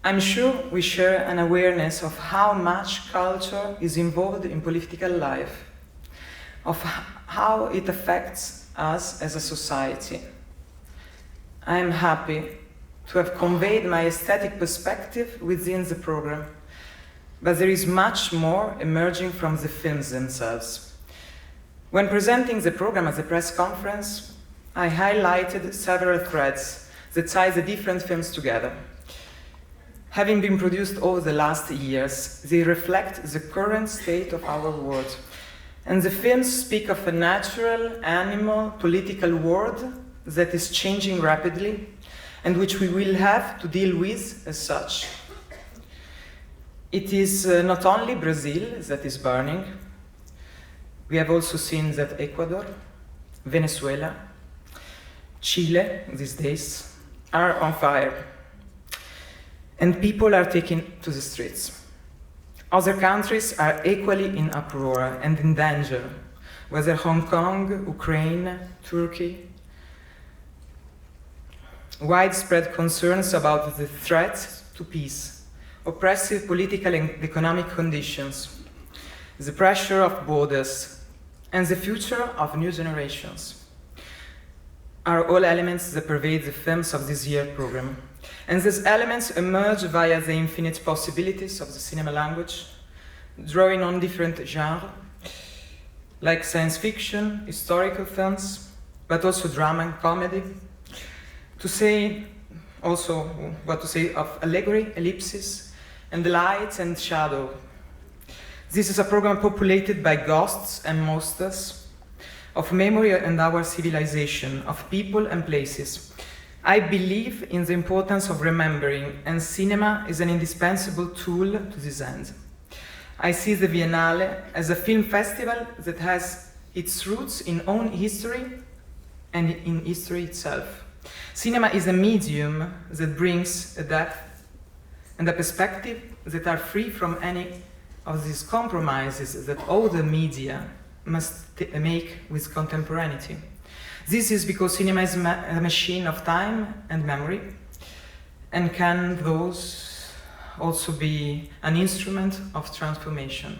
I'm sure we share an awareness of how much culture is involved in political life, of how it affects us as a society. I am happy to have conveyed my aesthetic perspective within the program, but there is much more emerging from the films themselves. When presenting the program at the press conference, I highlighted several threads that tie the different films together. Having been produced over the last years, they reflect the current state of our world. And the films speak of a natural, animal, political world that is changing rapidly and which we will have to deal with as such. It is not only Brazil that is burning. We have also seen that Ecuador, Venezuela, Chile these days are on fire. And people are taken to the streets. Other countries are equally in uproar and in danger, whether Hong Kong, Ukraine, Turkey. Widespread concerns about the threat to peace, oppressive political and economic conditions, the pressure of borders, and the future of new generations are all elements that pervade the films of this year's program. And these elements emerge via the infinite possibilities of the cinema language, drawing on different genres, like science fiction, historical films, but also drama and comedy. To say also what to say of allegory, ellipsis, and light and shadow. This is a program populated by ghosts and monsters, of memory and our civilization, of people and places. I believe in the importance of remembering, and cinema is an indispensable tool to this end. I see the Viennale as a film festival that has its roots in own history and in history itself. Cinema is a medium that brings a depth and a perspective that are free from any of these compromises that all the media must make with contemporaneity. This is because cinema is a machine of time and memory, and can those also be an instrument of transformation.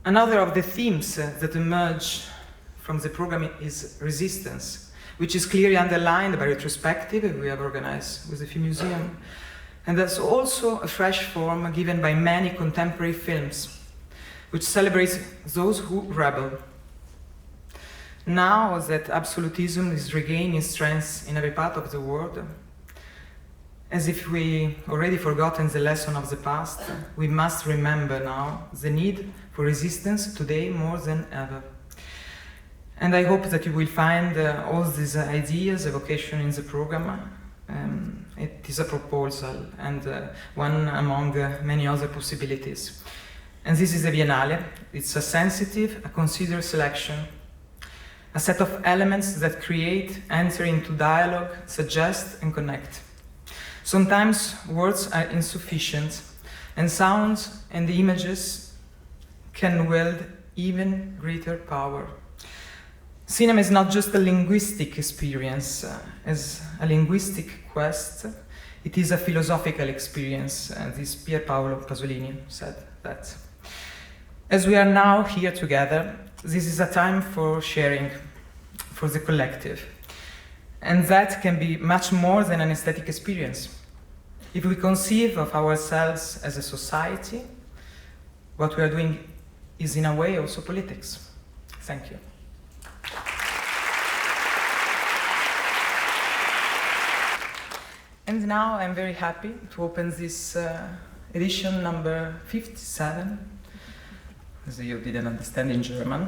Another of the themes that emerge from the program is resistance, which is clearly underlined by retrospective we have organized with the Film Museum. And that's also a fresh form given by many contemporary films, which celebrates those who rebel. Now that absolutism is regaining strength in every part of the world, as if we already forgotten the lesson of the past, we must remember now the need for resistance today more than ever. And I hope that you will find all these ideas, evocation in the program. It is a proposal and one among many other possibilities. And this is a Viennale. It's a sensitive, a considered selection, a set of elements that create, enter into dialogue, suggest, and connect. Sometimes words are insufficient, and sounds and images can wield even greater power. Cinema is not just a linguistic experience, as a linguistic quest, it is a philosophical experience, this Pier Paolo Pasolini said that. As we are now here together, this is a time for sharing, for the collective. And that can be much more than an aesthetic experience. If we conceive of ourselves as a society, what we are doing is in a way also politics. Thank you. And now I'm very happy to open this edition number 57, as you didn't understand in German,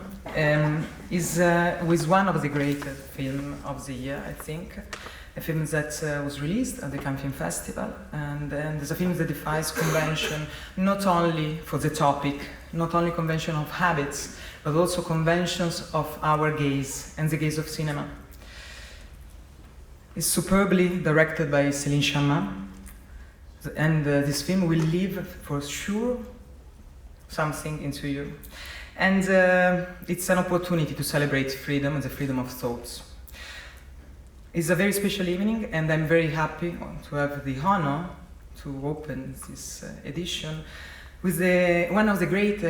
is with one of the great films of the year, I think. A film that was released at the Cannes Film Festival, and there's a film that defies convention, not only for the topic, not only convention of habits, but also conventions of our gaze and the gaze of cinema. It's superbly directed by Céline Sciamma, and this film will leave for sure something into you. And it's an opportunity to celebrate freedom and the freedom of thoughts. It's a very special evening, and I'm very happy to have the honor to open this edition with one of the great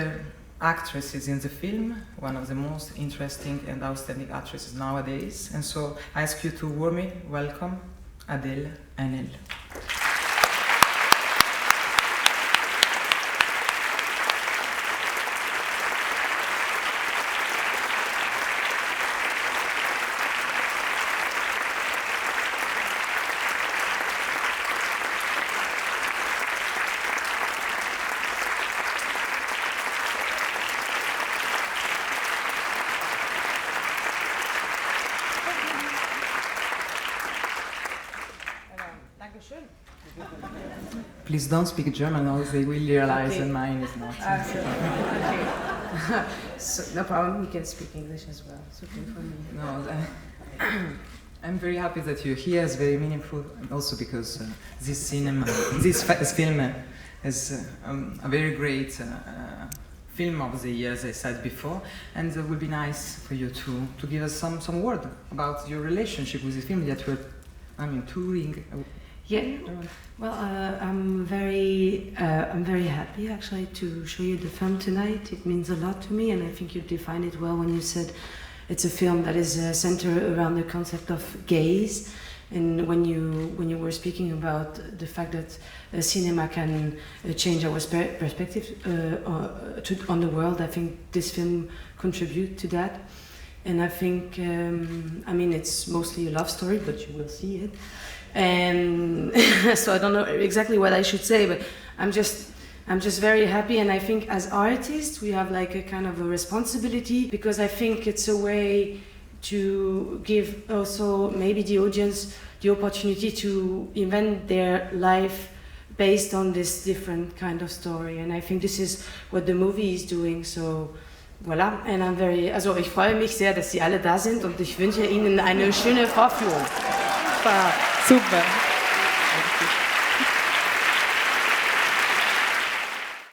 actresses in the film, one of the most interesting and outstanding actresses nowadays. And so I ask you to warmly welcome Adèle Haenel. Please don't speak German, or they will realize that mine is not. Okay. So, no problem, you can speak English as well. It's okay for me. No, I'm very happy that you're here. It's very meaningful, and also because this film is a very great film of the year, as I said before, and it would be nice for you to give us some word about your relationship with the film that you're, touring. Yeah, well, I'm very happy actually to show you the film tonight. It means a lot to me, and I think you defined it well when you said it's a film that is centered around the concept of gaze. And when you were speaking about the fact that cinema can change our perspective on the world, I think this film contributes to that. And I think, it's mostly a love story, but you will see it. And so I don't know exactly what I should say, but I'm just very happy. And I think as artists, we have like a kind of a responsibility, because I think it's a way to give also maybe the audience the opportunity to invent their life based on this different kind of story. And I think this is what the movie is doing. So voilà, and ich freue mich sehr, dass Sie alle da sind, und ich wünsche Ihnen eine schöne Vorführung. Super.